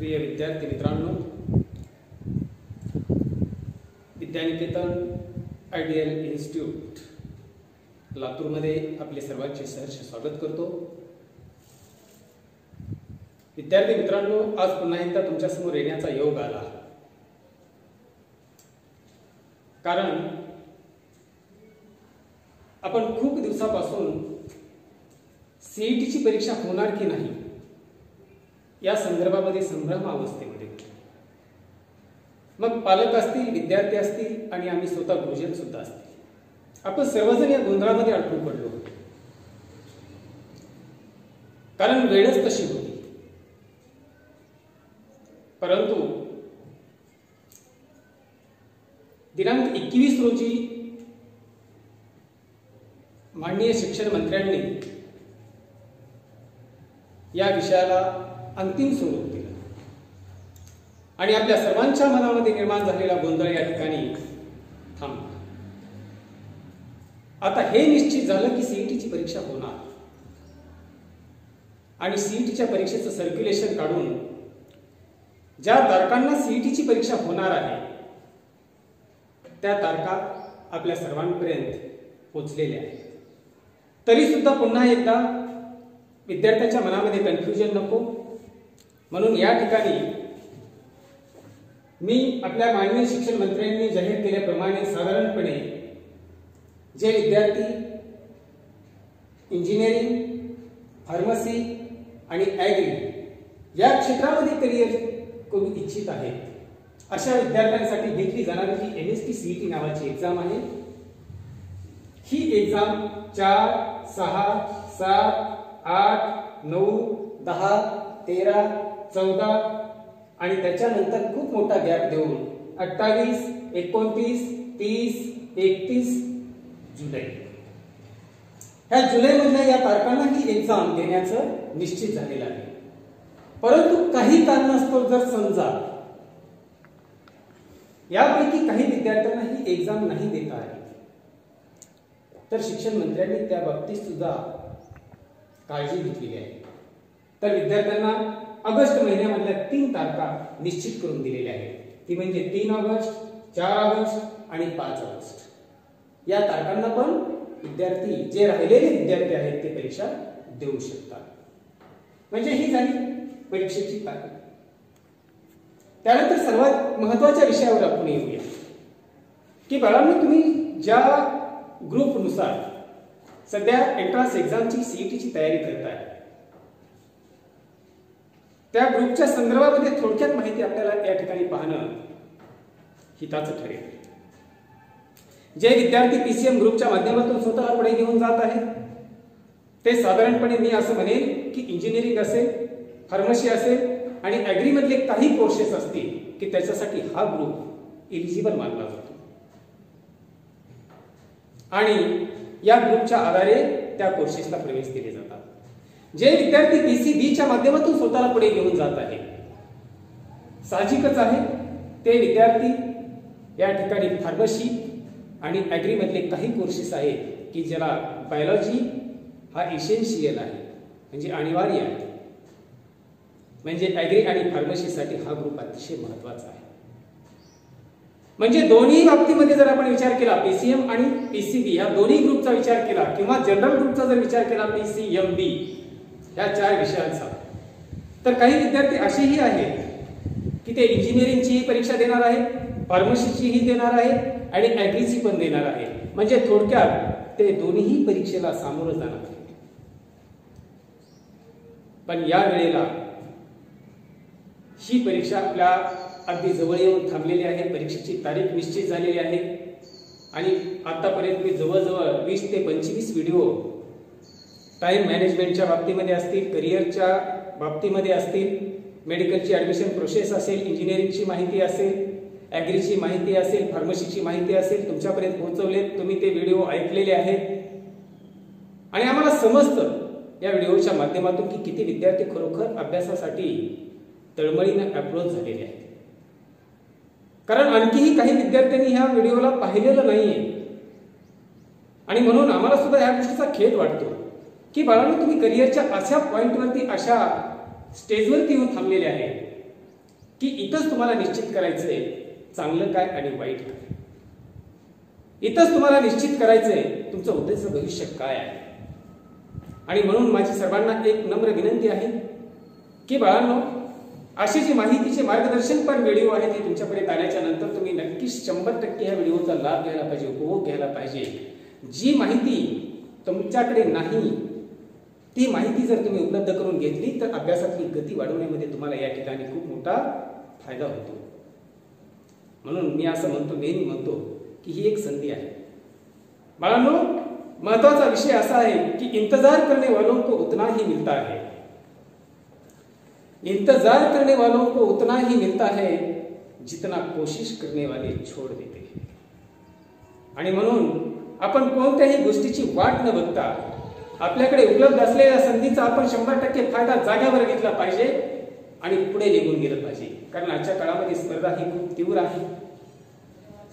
प्रिय विद्यार्थी मित्रांनो, विद्यानिकेतन आयडियल इन्स्टिट्यूट लातूरमध्ये आपले सर्वांचे सहर्ष स्वागत करतो। विद्यार्थी मित्रांनो, आज पुन्हा एकदा तुमच्यासमोर येण्याचा योग आला, कारण आपण खूप दिवसापासून सीईटीची परीक्षा होणार की नाही या संदर्भामध्ये संभ्रम अवस्थेमध्ये, मग पालक असतील, विद्यार्थी असतील आणि आम्ही स्वतः गुरुजन सुद्धा असतील, आपण सर्वजण या गोंधळामध्ये अडकून पडलो होतो। कारण वेळच तशी होती। परंतु दिनांक 21 रोजी माननीय शिक्षण मंत्र्यांनी या विषयाला अंतिम स्वरूप दिलं आणि आपल्या सर्वांच्या मनामध्ये निर्माण झालेला गोंधळ या ठिकाणी थांबला। आता हे निश्चित झालं की सीईटीची परीक्षा होणार आणि सीईटीच्या परीक्षेचं सर्क्युलेशन काढून ज्या तारखांना सीईटीची परीक्षा होणार आहे त्या तारखा आपल्या सर्वांपर्यंत पोहोचलेल्या आहेत। तरी सुद्धा पुन्हा एकदा विद्यार्थ्यांच्या मनामध्ये कन्फ्युजन नको म्हणून या ठिकाणी मी आपल्या माननीय शिक्षण मंत्र्यांनी जाहीर केल्याप्रमाणे साधारणपणे जे विद्यार्थी इंजिनिअरिंग, फार्मसी आणि ॲग्री या क्षेत्रामध्ये करिअर करू इच्छित आहेत अशा विद्यार्थ्यांसाठी घेतली जाणारी जी MST CET नावाची एक्झाम आहे, ही एक्झाम 4, 6, 7, 8, 9, 10, 13, 14 आणि त्याच्यानंतर खूप मोठा गॅप देऊन 28, 29, 30, 31 जुलै, ह्या जुलैमधल्या या तारखांना ही एक्झाम देण्याचं निश्चित झालेलं आहे। परंतु काही कारणास्तव जर समजा यापैकी काही विद्यार्थ्यांना ही एक्झाम नाही देता आली तर शिक्षण मंत्र्यांनी त्या बाबतीत सुद्धा काळजी घेतलेली आहे। तर विद्यार्थ्यांना ऑगस्ट महिन्यामधल्या 3 तारखा निश्चित करून दिलेल्या आहेत, ती म्हणजे 3 ऑगस्ट, 4 ऑगस्ट आणि 5 ऑगस्ट या तारखांना पण विद्यार्थी, जे राहिलेले विद्यार्थी आहेत ते परीक्षा देऊ शकतात। म्हणजे ही झाली परीक्षेची तारीख। त्यानंतर सर्वात महत्त्वाच्या विषयावर आपण येऊया की बाळांनो, तुम्ही ज्या ग्रुपनुसार सध्या एंट्रन्स एक्झामची सीईटीची तयारी करताय त्या ग्रुपच्या संदर्भामध्ये थोडक्यात माहिती आपल्याला या ठिकाणी पाहणं हिताचं ठरेल। जे विद्यार्थी PCM ग्रुपच्या माध्यमातून स्वतःला पुढे घेऊन जात आहेत ते साधारणपणे मी असं म्हणेन की इंजिनिअरिंग असेल, फार्मसी असेल आणि ॲग्री मधले काही कोर्सेस असतील की त्याच्यासाठी हा ग्रुप एलिजिबल मानला जातो आणि या ग्रुपच्या आधारे त्या कोर्सेसला प्रवेश दिले जातात। जे विद्यार्थी PCB च्या माध्यमातून स्वतःला पुढे घेऊन जात आहेत, साहजिकच आहे ते विद्यार्थी या ठिकाणी फार्मसी आणि ॲग्री मधले काही कोर्सेस आहेत की ज्याला बायोलॉजी हा इसेन्शियल आहे, म्हणजे अनिवार्य आहे। म्हणजे ॲग्री आणि फार्मसीसाठी हा ग्रुप अतिशय महत्त्वाचा आहे। म्हणजे दोन्ही बाबतीमध्ये जर आपण विचार केला, PCM आणि PCB या दोन्ही ग्रुपचा विचार केला किंवा जनरल ग्रुपचा जर विचार केला PCMB या 4 विषयांचा, तर काही विद्यार्थी असेही आहेत की ते इंजिनिअरिंगचीही परीक्षा देणार आहेत, फार्मसीचीही देणार आहेत आणि ॲग्रीची पण देणार आहेत। म्हणजे थोडक्यात ते दोन्ही परीक्षेला सामोरं जाणार आहेत। पण या वेळेला ही परीक्षा आपल्या अगदी जवळ येऊन थांबलेली आहे। परीक्षेची तारीख निश्चित झालेली आहे आणि आतापर्यंत मी जवळजवळ 20 ते 25 व्हिडिओ टाइम मॅनेजमेंटच्या बाबतीमध्ये असतील, करिअरच्या बाबतीमध्ये असतील, मेडिकलची ॲडमिशन प्रोसेस असेल, इंजिनिअरिंगची माहिती असेल, ॲग्रीची माहिती असेल, फार्मसीची माहिती असेल, तुमच्यापर्यंत पोहोचवलेत। तुम्ही ते व्हिडिओ ऐकलेले आहेत आणि आम्हाला समजतं या व्हिडिओच्या माध्यमातून की किती विद्यार्थी खरोखर अभ्यासासाठी तळमळीने अप्रोच झालेले आहेत। कारण आणखीही काही विद्यार्थ्यांनी ह्या व्हिडिओला पाहिलेलं नाहीये आणि म्हणून आम्हाला सुद्धा या गोष्टीचा खेद वाटतो की बाळांनो, तुम्ही करिअरच्या अशा पॉइंटवरती, अशा स्टेजवरती येऊन थांबलेले आहे की इथंच तुम्हाला निश्चित करायचंय चांगलं काय आणि वाईट काय. इथंच तुम्हाला निश्चित करायचंय तुमचं उद्याचं भविष्य काय आहे. आणि म्हणून माझी सर्वांना एक नम्र विनंती आहे की बाळांनो, अशी जी माहितीचे मार्गदर्शन पण व्हिडिओ आहे ते तुमच्यापर्यंत आल्याच्या नंतर तुम्ही नक्कीच 100% ह्या व्हिडिओचा लाभ घ्यायला पाहिजे, उपभोग घ्यायला पाहिजे. जी माहिती तुमच्याकडे नाही ती माहिती जर तुम्ही उपलब्ध करून घेतली तर अभ्यासातली गती वाढवण्यामध्ये तुम्हाला या ठिकाणी खूप मोठा फायदा होतो. म्हणून मी असं म्हणतो, नेहमी म्हणतो की ही एक संधी आहे. बाळांनो, महत्वाचा विषय असा आहे की इंतजार करने वालों को उतना ही मिलता है. इंतजार करने वालों को उतना ही मिलता है जितना कोशिश करने वाले छोड़ देते हैं. आणि म्हणून आपण कोणत्याही गोष्टीची वाट न बघता आपल्याकडे उपलब्ध असलेल्या संधीचा आपण 100% फायदा जाग्यावर घेतला पाहिजे आणि पुढे निघून गेलं पाहिजे. कारण आजच्या काळामध्ये स्पर्धा ही खूप तीव्र आहे.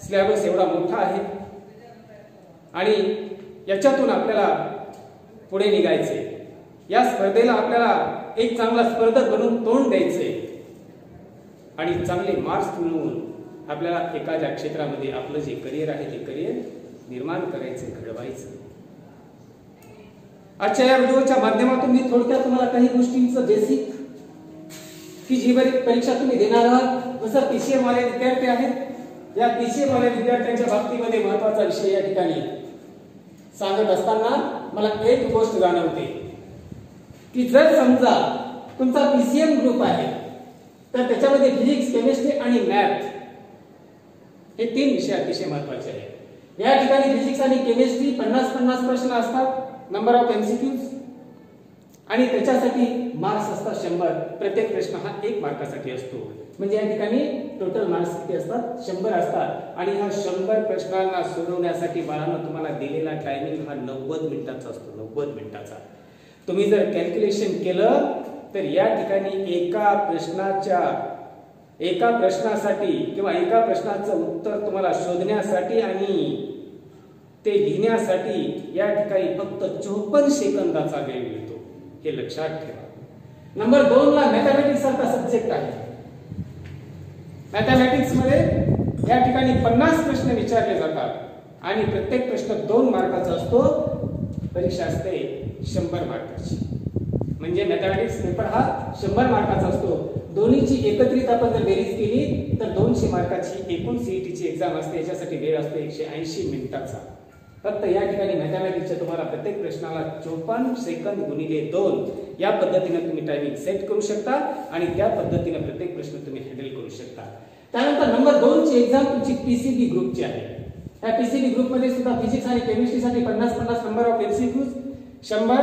सिलेबस एवढा मोठा आहे आणि याच्यातून आपल्याला पुढे निघायचे. या स्पर्धेला आपल्याला एक चांगला स्पर्धक बनून तोंड द्यायचे आणि चांगले मार्क्स मिळवून आपल्याला एखाद्या क्षेत्रामध्ये आपलं जे करिअर आहे ते करिअर निर्माण करायचं, घडवायचं. आजच्या या व्हिडिओच्या माध्यमातून मी थोडक्यात तुम्हाला काही गोष्टींचं बेसिक की जी परीक्षा तुम्ही देणार आहात, जसं पीसीएम वाले विद्यार्थी आहेत, या पीसीएम वाले विद्यार्थ्यांच्या बाबतीमध्ये महत्वाचा विषय या ठिकाणी सांगत असताना मला एक गोष्ट जाणवते की जर समजा तुमचा पीसीएम ग्रुप आहे तर त्याच्यामध्ये फिजिक्स, केमिस्ट्री आणि मॅथ हे 3 विषय अतिशय महत्वाचे आहेत. या ठिकाणी फिजिक्स आणि केमिस्ट्री 50-50 प्रश्न असतात, नंबर ऑफ एमसीक्यूज, आणि त्याच्यासाठी मार्क्स असतात 100. प्रत्येक प्रश्न हा 1 मार्कासाठी असतो. म्हणजे या ठिकाणी टोटल मार्क्स किती असतात? 100 असतात. आणि ह्या 100 प्रश्नांना सोडवण्यासाठी बाळांनो तुम्हाला दिलेला टायमिंग हा 90 मिनिटाचा असतो. 90 मिनिटाचा. तुम्ही जर कॅल्क्युलेशन केलं तर या ठिकाणी एका प्रश्नासाठी किंवा एका प्रश्नाचं उत्तर तुम्हाला शोधण्यासाठी आणि ते लिहिण्यासाठी या ठिकाणी फक्त 54 सेकंदाचा वेळ मिळतो. हे लक्षात ठेवा. नंबर 2 ला मॅथमॅटिक्स सारखा सब्जेक्ट आहे. मॅथमॅटिक्स मध्ये या ठिकाणी 50 प्रश्न विचारले जातात आणि प्रत्येक प्रश्न 2 मार्काचा असतो. परीक्षा असते 100 मार्काची. म्हणजे मॅथमॅटिक्स पेपर हा 100 मार्काचा असतो. दोन्हीची एकत्रित आपण जर बेरीज केली तर 200 मार्काची एकूण सीईटीची एक्झाम असते. याच्यासाठी वेळ असतो 180 मिनिटाचा. फक्त या ठिकाणी मॅथमॅटिक्सच्या तुम्हाला प्रत्येक प्रश्नाला 54 सेकंद गुणिले 2 या पद्धतीने तुम्ही टायमिंग सेट करू शकता आणि त्या पद्धतीने प्रत्येक प्रश्न तुम्ही हँडल करू शकता. त्यानंतर नंबर 2 ची एक्झाम तुमची पीसीबी ग्रुपची आहे. या पीसीबी ग्रुप मध्ये सुद्धा फिजिक्स आणि केमिस्ट्रीसाठी 50-50 नंबर ऑफ एमसीक्यूज, 100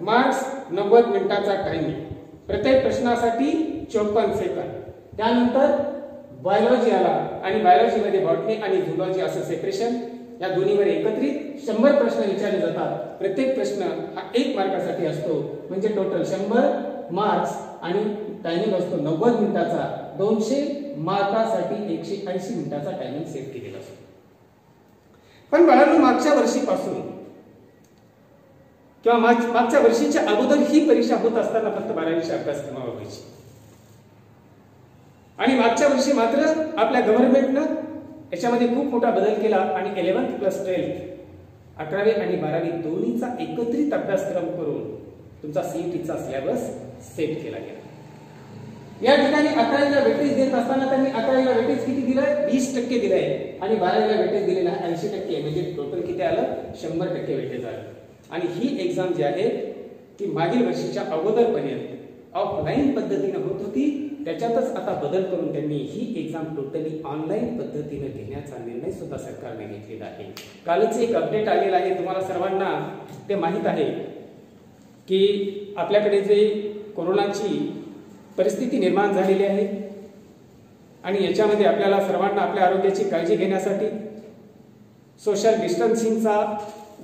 मार्क्स, 90 मिनिटाचा टायमिंग, प्रत्येक प्रश्नासाठी 54 सेकंद. त्यानंतर बायोलॉजी आला आणि बायोलॉजी मध्ये बॉटनी आणि झूलॉजी असं सेपरेशन. या दोन्हीवर एकत्रित 100 प्रश्न विचारले जातात. प्रत्येक प्रश्न हा 1 मार्कासाठी असतो. म्हणजे टोटल 100 मार्क्स आणि टायमिंग असतो 90 मिनिटाचा. 200 मार्कासाठी 180 मिनिटाचा टायमिंग सेट केलेला असतो. पण बाळांनो, मागच्या वर्षीपासून किंवा मागच्या वर्षीच्या अगोदर ही परीक्षा होत असताना फक्त 12वीच्या अभ्यासक्रमावर व्हायची. आणि मागच्या वर्षी मात्र आपल्या गव्हर्नमेंटनं याच्यामध्ये खूप मोठा बदल केला आणि 11th + 12th 11वी आणि 12वी दोन्हीचा एकत्रित अभ्यासक्रम करून तुमचा सीईटीचा सिलेबस सेट केला गेला. या ठिकाणी 11वीला वेटेज देत असताना त्यांनी 11वीला वेटेज किती दिलंय? 20% दिलंय आणि 12वीला वेटेज दिलेला 80%. म्हणजे टोटल किती आलं? 100% वेटेज आलं. आणि ही एक्झाम जी आहे ती मागील वर्षीच्या अगोदरपर्यंत ऑफलाईन पद्धतीने होत होती. त्याच्यातच आता बदल करून त्यांनी ही एक्झाम टोटली ऑनलाईन पद्धतीने घेण्याचा निर्णय सुद्धा सरकारने घेतलेला आहे. कालच एक अपडेट आलेला आहे. तुम्हाला सर्वांना ते माहित आहे की आपल्याकडे जे कोरोनाची परिस्थिती निर्माण झालेली आहे आणि याच्यामध्ये आपल्याला सर्वांना आपल्या आरोग्याची काळजी घेण्यासाठी सोशल डिस्टन्सिंगचा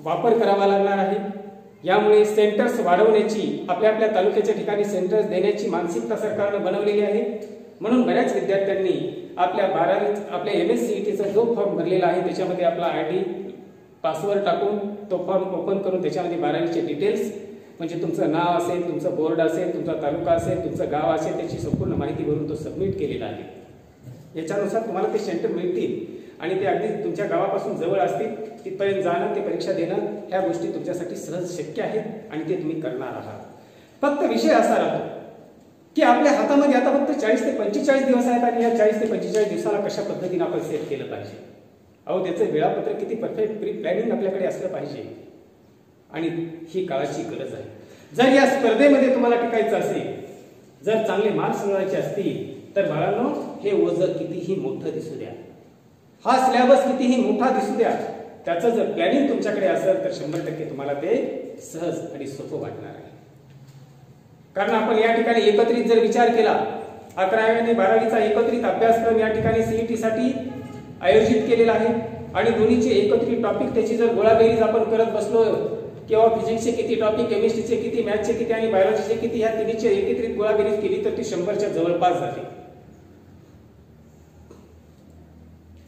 वापर करावा लागणार आहे. यामुळे सेंटर्स वाढवण्याची, आपल्या आपल्या तालुक्याच्या ठिकाणी सेंटर्स देण्याची मानसिकता सरकारने बनवलेली आहे. म्हणून बऱ्याच विद्यार्थ्यांनी आपल्या MSCETचा जो फॉर्म भरलेला आहे त्याच्यामध्ये आपला ID पासवर्ड टाकून तो फॉर्म ओपन करून त्याच्यामध्ये 12वीचे डिटेल्स म्हणजे तुमचं नाव असेल, तुमचं बोर्ड असेल, तुमचा तालुका असेल, तुमचं गाव असेल, त्याची संपूर्ण माहिती भरून तो सबमिट केलेला आहे। याच्यानुसार तुम्हाला ते सेंटर मिळतील आणि ते अगदी तुमच्या गावापासून जवळ असतील, तिथपर्यंत जाणं, ते परीक्षा देणं, ह्या गोष्टी तुमच्यासाठी सहज शक्य आहेत आणि ते तुम्ही करणार आहात। फक्त विषय असा राहतो की आपल्या हातामध्ये आता फक्त 40 ते 45 दिवस आहेत आणि या 40 ते 45 दिवसाला कशा पद्धतीने आपण सेट केलं पाहिजे। अहो, त्याचं वेळापत्रक किती परफेक्ट प्री प्लॅनिंग आपल्याकडे असलं पाहिजे आणि ही काळाची गरज आहे। जर या स्पर्धेमध्ये तुम्हाला टिकायचं असेल, जर चांगले मार्क्स मिळवायचे असतील तर बाळांनो, हे ओझं कितीही मोठं दिसू द्या, हा सिलेबस कितीही मोठा दिसू द्या, त्याचं जर प्लॅनिंग तुमच्याकडे असेल तर 100% तुम्हाला ते सहज आणि सोपं वाटणार आहे। कारण आपण या ठिकाणी एकत्रित जर विचार केला, 11वी आणि 12वीचा एकत्रित अभ्यासक्रम या ठिकाणी सीईटी साठी आयोजित केलेला आहे आणि दोन्हीचे एकत्रित टॉपिक त्याची जर गोळाबेरीज आपण करत बसलो किंवा फिजिक्सचे किती टॉपिक, केमिस्ट्रीचे किती, मॅथ्सचे किती आणि बायोलॉजीचे किती, ह्या तिन्हीची एकत्रित गोळाबेरीज केली तर ती 100च्या जवळपास जाते।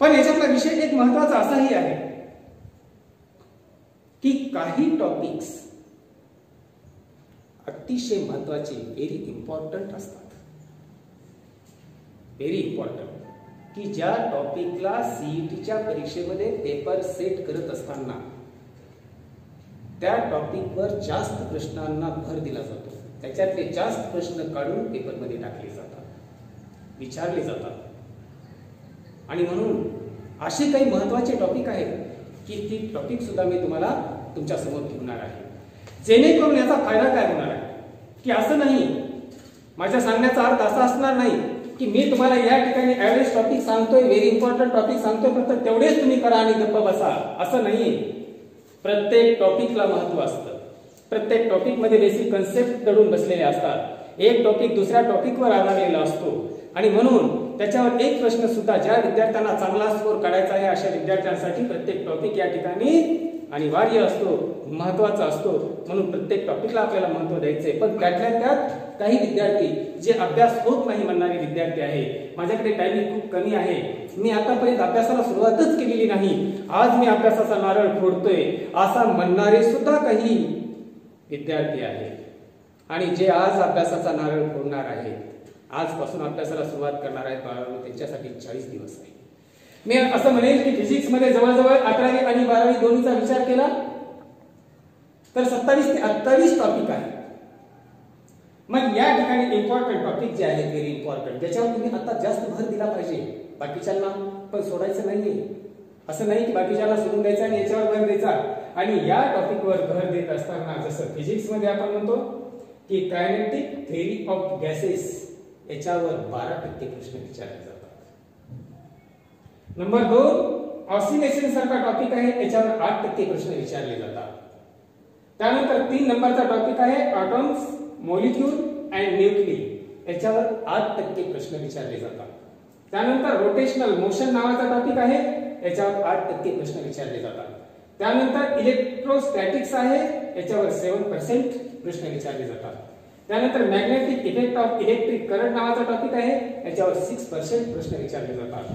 पण याच्यातला विषय एक महत्वाचा असाही आहे की काही टॉपिक्स अतिशय महत्वाचे, व्हेरी इम्पॉर्टंट असतात, व्हेरी इम्पॉर्टंट, की ज्या टॉपिकला सीईटीच्या परीक्षेमध्ये पेपर सेट करत असताना त्या टॉपिकवर जास्त प्रश्नांना भर दिला जातो, त्याच्यातले जास्त प्रश्न काढून पेपरमध्ये टाकले जातात, विचारले जातात आणि म्हणून असे काही महत्वाचे टॉपिक आहेत की ती टॉपिक सुद्धा मी तुम्हाला तुमच्या समोर घेणार आहे। जेणेकरून याचा फायदा काय होणार आहे की असं नाही, माझ्या सांगण्याचा अर्थ असा असणार नाही की मी तुम्हाला या ठिकाणी ऍव्हरेज टॉपिक सांगतोय, व्हेरी इम्पॉर्टंट टॉपिक सांगतोय, फक्त तेवढेच तुम्ही करा आणि गप्प बसा, असं नाहीये। प्रत्येक टॉपिकला महत्व असतं, प्रत्येक टॉपिक मध्ये बेसिक कन्सेप्ट दडून बसलेले असतात, एक टॉपिक दुसऱ्या टॉपिकवर आधारलेला असतो आणि म्हणून त्याच्यावर एक प्रश्न सुद्धा ज्या विद्यार्थ्यांना चांगला स्कोर काढायचा आहे अशा विद्यार्थ्यांसाठी प्रत्येक टॉपिक या ठिकाणी अनिवार्य असतो, महत्वाचा असतो, म्हणून प्रत्येक टॉपिकला आपल्याला महत्व द्यायचंय। पण त्यातल्या त्यात काही विद्यार्थी जे अभ्यास होत नाही म्हणणारे विद्यार्थी आहे, माझ्याकडे टायमिंग खूप कमी आहे, मी आतापर्यंत अभ्यासाला सुरुवातच केलेली नाही, आज मी अभ्यासाचा नारळ फोडतोय, असा म्हणणारे सुद्धा काही विद्यार्थी आहेत आणि जे आज अभ्यासाचा नारळ फोडणार आहेत, आजपासून अभ्यासाला सुरुवात करणार आहेत बाळांनो, त्यांच्यासाठी 40 दिवस आहे। मी असं म्हणेल की फिजिक्स मध्ये जवळजवळ 11वी आणि 12वी दोन्हीचा विचार केला तर 27 ते 28 टॉपिक आहे। मग या ठिकाणी इम्पॉर्टंट टॉपिक जे आहेत, व्हेरी इम्पॉर्टंट, ज्याच्यावर तुम्ही आता जास्त भर दिला पाहिजे, बाकीच्यांना पण सोडायचं नाहीये, असं नाही की बाकीच्यांना सोडून द्यायचं आणि याच्यावर भर द्यायचा। आणि या टॉपिकवर भर देत असताना जसं फिजिक्स मध्ये आपण म्हणतो की कायनेटिक थेअरी ऑफ गॅसेस, याच्यावर 12% प्रश्न विचारले जातात। नंबर 2 ऑसिलेशन सारखा टॉपिक आहे, याच्यावर 8% प्रश्न विचारले जातात। त्यानंतर 3 नंबरचा टॉपिक आहे ॲटॉम्स, मॉलिक्यूल अँड न्यूक्लिय, याच्यावर 8% प्रश्न विचारले जातात। त्यानंतर रोटेशनल मोशन नावाचा टॉपिक आहे, याच्यावर 8% प्रश्न विचारले जातात। त्यानंतर इलेक्ट्रोस्टॅटिक्स आहे, याच्यावर 7% प्रश्न विचारले जातात। त्यानंतर magnetic effect of electric current नावाचा टॉपिक आहे, याच्यावर 6% प्रश्न विचारले जातात।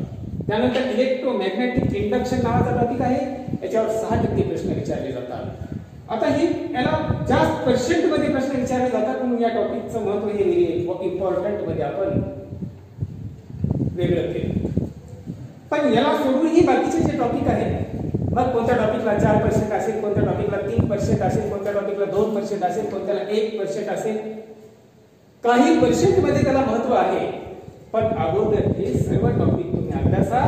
त्यानंतर इलेक्ट्रोमॅग्नेटिक इंडक्शन नावाचा टॉपिक आहे, याच्यावर 6% प्रश्न विचारले जातात। आता ही याला जास्त पर्सेंट मध्ये प्रश्न विचारले जातात म्हणून या टॉपिकचं महत्व हे व्हेरी इम्पॉर्टंट मध्ये आपण वेगळं केलं। पण याला सोडूनही बाकीचे जे टॉपिक आहेत, मग कोणत्या टॉपिकला 4% असेल, कोणत्या टॉपिकला 3% असेल, कोणत्या टॉपिकला 2% असेल, कोणत्याला 1% असेल, काही पर्सेंट मध्ये त्याला महत्व आहे। पण अगोदर हे सर्व टॉपिक तुम्ही अभ्यासा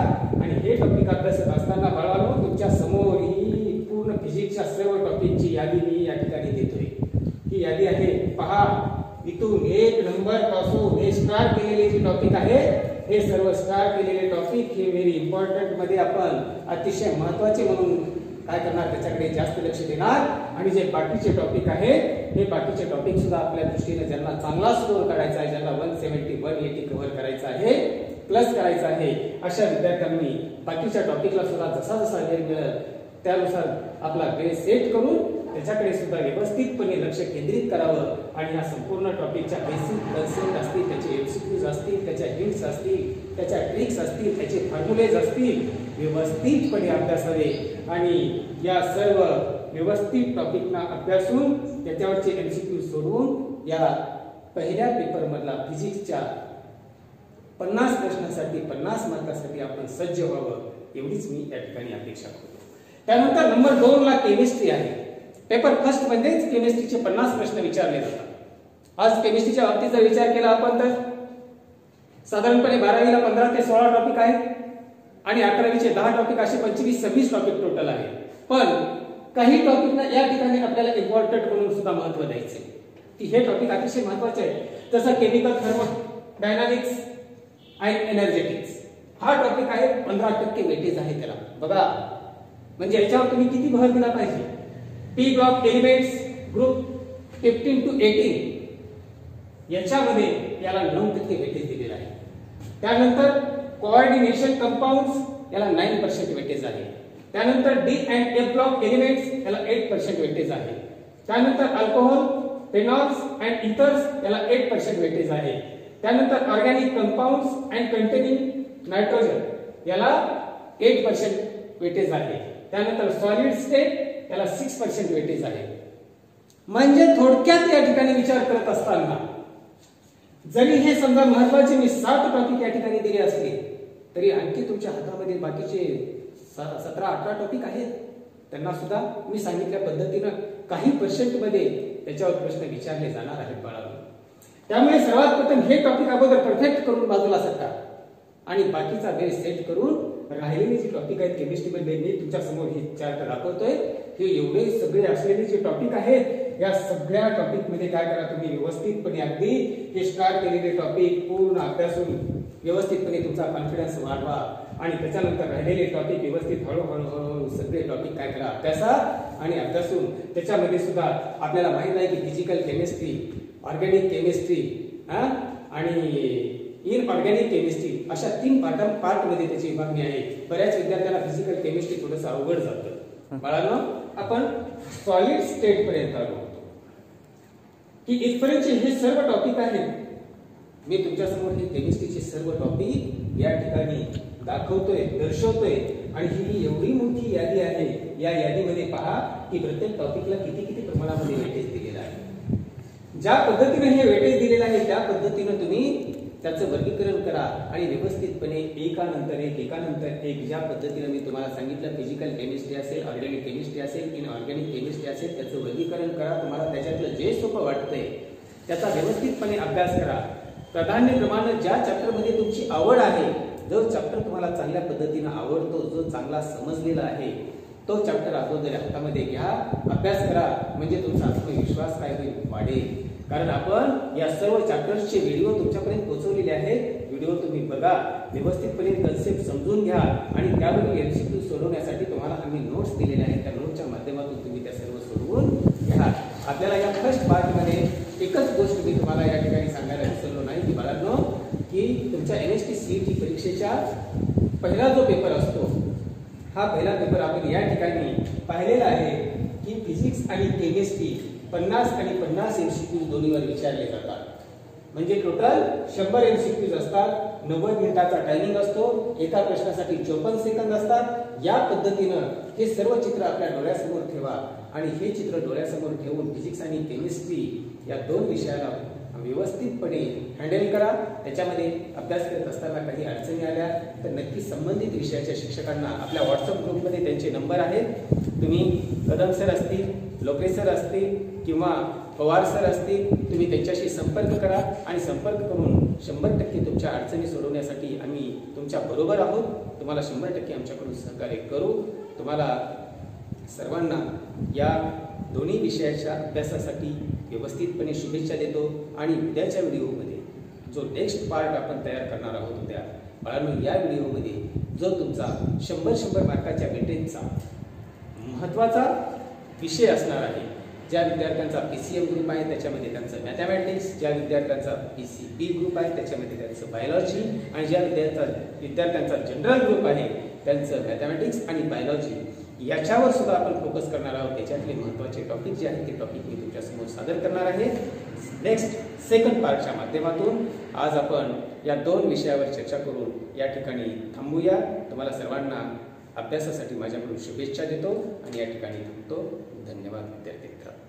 आणि हे टॉपिक अभ्यासत असताना बाळांनो, तुमच्या समोर ही पूर्ण फिजिक्सच्या सर्व टॉपिकची यादी मी या ठिकाणी देतोय। ही यादी आहे, पहा, इथून 1 नंबर पासून हे स्टार्ट केलेले जे टॉपिक आहे, हे सर्व स्टार्ट केलेले टॉपिक हे व्हेरी इम्पॉर्टंट मध्ये आपण अतिशय महत्वाचे म्हणून काय करणार, त्याच्याकडे जास्त लक्ष देणार आणि जे बाकीचे टॉपिक आहेत हे बाकीचे टॉपिक सुद्धा आपल्या दृष्टीने ज्यांना चांगला स्कोर काढायचा आहे, ज्यांना 170 180 कव्हर करायचा आहे, प्लस करायचा आहे, अशा विद्यार्थ्यांनी बाकीच्या टॉपिकला सुद्धा जसा जसा वेळ मिळेल त्यानुसार आपला वेळ सेट करून त्याच्याकडे सुद्धा व्यवस्थितपणे लक्ष केंद्रित करावं आणि या संपूर्ण टॉपिकच्या बेसिक कन्सेप्ट असतील, त्याचे एमसीक्यूज असतील, त्याच्या हिंट्स असतील, त्याच्या ट्रिक्स असतील, त्याचे फॉर्म्युलेज असतील, व्यवस्थितपणे अभ्यासावे आणि या सर्व व्यवस्थित टॉपिकना अभ्यासून त्याच्यावरचे एमसीक्यू सोडवून या पहिल्या पेपर मधला फिजिक्सच्या 50 प्रश्नांसाठी 50 मार्कासाठी आपण सज्ज व्हावं एवढीच मी या ठिकाणी अपेक्षा करतो. त्यानंतर नंबर 2 ला केमिस्ट्री आहे. पेपर फर्स्ट मध्येच केमिस्ट्रीचे 50 प्रश्न विचारले जातात. आज केमिस्ट्रीच्या बाबतीत जर विचार केला आपण तर साधारणपणे 12वीला 15 ते 16 टॉपिक आहेत आणि 11वीचे 10 टॉपिक असे 25-26 टॉपिक टोटल आहे. पण काही टॉपिकना या ठिकाणी आपल्याला इम्पॉर्टंट म्हणून सुद्धा महत्त्व द्यायचे की हे टॉपिक अतिशय महत्त्वाचे आहे. जसं केमिकल थर्मोडायनामिक्स आणि एनर्जेटिक्स हा टॉपिक आहे. 15% वेटेज आहे त्याला. बघा म्हणजे याच्यावर तुम्ही किती भर दिला पाहिजे. P block elements group 15 to 18 याच्यामध्ये याला 9% वेटेज दिलेला आहे. त्यानंतर कोऑर्डिनेशन कंपाऊंड्स याला 9% वेटेज आहे. त्यानंतर D and F block elements याला 8% वेटेज आहे. त्यानंतर अल्कोहोल फेनॉल्स अँड इथर्स याला 8% वेटेज आहे. त्यानंतर organic compounds and containing nitrogen याला 8% वेटेज आहे. त्यानंतर सॉलिड स्टेट याला 6% वेटेज आहे. म्हणजे थोडक्यात या ठिकाणी विचार करत असताना जरी हे समजा महत्त्वाचे मी 7 टॉपिक या ठिकाणी दिले असले तरी आणखी तुमच्या हातामध्ये बाकीचे 17-18 टॉपिक आहेत. त्यांना सुद्धा मी सांगितल्या पद्धतीने काही पर्सेंट मध्ये त्याच्यावर प्रश्न विचारले जाणार आहेत बाळांनो. त्यामुळे सर्वात प्रथम हे टॉपिक अगोदर परफेक्ट करून बाजूला सरका आणि बाकीचा वेळ सेट करून राहिलेले जे टॉपिक आहेत केमिस्ट्री मध्ये मी तुमच्या समोर हे चार्ट दाखवतोय. हे एवढे सगळे असलेले जे टॉपिक आहेत या सगळ्या टॉपिक मध्ये काय करा तुम्ही व्यवस्थितपणे अगदी हे स्टार्ट केलेले टॉपिक पूर्ण अभ्यासून व्यवस्थितपणे तुमचा कॉन्फिडन्स वाढवा आणि त्याच्यानंतर राहिलेले टॉपिक व्यवस्थित हळूहळू सगळे टॉपिक काय करा अभ्यासा आणि अभ्यासून त्याच्यामध्ये सुद्धा आपल्याला माहित आहे की फिजिकल केमिस्ट्री, ऑर्गॅनिक केमिस्ट्री आणि इनऑर्गॅनिक केमिस्ट्री अशा 3 पार्ट मध्ये त्याची विभागणी आहे. बऱ्याच विद्यार्थ्यांना फिजिकल केमिस्ट्री थोडंसं अवघड जातं. बाळांनो आपण सॉलिड स्टेट पर्यंत आलो की इथपर्यंतचे हे सर्व टॉपिक आहेत. मी तुमच्या समोर हे केमिस्ट्रीचे सर्व टॉपिक या ठिकाणी दाखवतोय, दर्शवतोय आणि ही एवढी मोठी यादी आहे. या यादीमध्ये पहा की प्रत्येक टॉपिकला किती किती प्रमाणामध्ये वेटेज दिलेलं आहे. ज्या पद्धतीने हे वेटेज दिलेलं आहे त्या पद्धतीने तुम्ही त्याचं वर्गीकरण करा आणि व्यवस्थितपणे एकानंतर एक ज्या पद्धतीने मी तुम्हाला सांगितलं फिजिकल केमिस्ट्री असेल, ऑर्गॅनिक केमिस्ट्री असेल, इनऑर्गॅनिक केमिस्ट्री असेल त्याचं वर्गीकरण करा. तुम्हाला त्याच्यातलं जे सोपं वाटतंय त्याचा व्यवस्थितपणे अभ्यास करा. प्राधान्यक्रमाने ज्या चॅप्टरमध्ये तुमची आवड आहे, जो चॅप्टर तुम्हाला चांगल्या पद्धतीने आवडतो, जो चांगला समजलेला आहे तो चॅप्टर अगोदर हातामध्ये घ्या, अभ्यास करा. म्हणजे तुमचा आत्मविश्वास काय होईल वाढेल. कारण आपण या सर्व चॅप्टर्सचे व्हिडिओ तुमच्यापर्यंत पोहोचवलेले आहेत. व्हिडिओ तुम्ही बघा, व्यवस्थितपणे कन्सेप्ट समजून घ्या आणि त्यावर एमसीक्यू सोडवण्यासाठी तुम्हाला आम्ही नोट्स दिलेले आहेत. त्या नोट्सच्या माध्यमातून तुम्ही त्या सर्व सोडवून घ्या. आपल्याला या फर्स्ट पार्ट मध्ये एकच गोष्ट मी तुम्हाला या ठिकाणी सांगायला विसरलो नाही की बाळांनो की तुमच्या एनएसटी सीईटी परीक्षेच्या पहिला जो पेपर असतो हा पहिला पेपर आपण या ठिकाणी पाहिलेला आहे की फिजिक्स आणि केमिस्ट्री 50 आणि 50 एमसीक्यूज दोन्हीवर विचारले जातात. म्हणजे टोटल 100 एमसीक्यूज असतात. 90 मिनिटाचा टायमिंग असतो. एका प्रश्नासाठी 54 सेकंद असतात. या पद्धतीनं हे सर्व चित्र आपल्या डोळ्यासमोर ठेवा आणि हे चित्र डोळ्यासमोर ठेवून फिजिक्स आणि केमिस्ट्री या 2 विषयाला व्यवस्थितपणे हँडल करा. त्याच्यामध्ये अभ्यास करत असताना काही अडचणी आल्या तर नक्की संबंधित विषयाच्या शिक्षकांना आपल्या व्हॉट्सअप ग्रुपमध्ये त्यांचे नंबर आहेत. तुम्ही कदम सर असतील, लोके सर असतील किंवा पवार सर असतील, तुम्ही त्यांच्याशी संपर्क करा आणि संपर्क करून 100% तुमच्या अडचणी सोडवण्यासाठी आम्ही तुमच्या बरोबर आहोत. तुम्हाला 100% आमच्याकडून सहकार्य करू. तुम्हाला सर्वांना या दोन्ही विषयाच्या अभ्यासासाठी व्यवस्थितपणे शुभेच्छा देतो आणि उद्याच्या व्हिडिओमध्ये जो नेक्स्ट पार्ट आपण तयार करणार आहोत उद्या बाळांनो या व्हिडिओमध्ये जो तुमचा 100 मार्काच्या वेटेजचा महत्त्वाचा विषय असणार आहे. ज्या विद्यार्थ्यांचा पीसीएम ग्रुप आहे त्याच्यामध्ये त्यांचं मॅथमॅटिक्स, ज्या विद्यार्थ्यांचा पीसीबी ग्रुप आहे त्याच्यामध्ये त्यांचं बायोलॉजी आणि ज्या विद्यार्थ्यांचा जनरल ग्रुप आहे त्यांचं मॅथमॅटिक्स आणि बायोलॉजी याच्यावर सुद्धा आपण फोकस करणार आहोत. त्याच्यातले महत्त्वाचे टॉपिक जे आहेत ते टॉपिक मी तुमच्यासमोर सादर करणार आहे नेक्स्ट सेकंड पार्टच्या माध्यमातून. आज आपण या 2 विषयावर चर्चा करून या ठिकाणी थांबूया. तुम्हाला सर्वांना अभ्यासासाठी माझ्याकडून शुभेच्छा देतो आणि या ठिकाणी थांबतो. धन्यवाद विद्यार्थी मित्रांनो.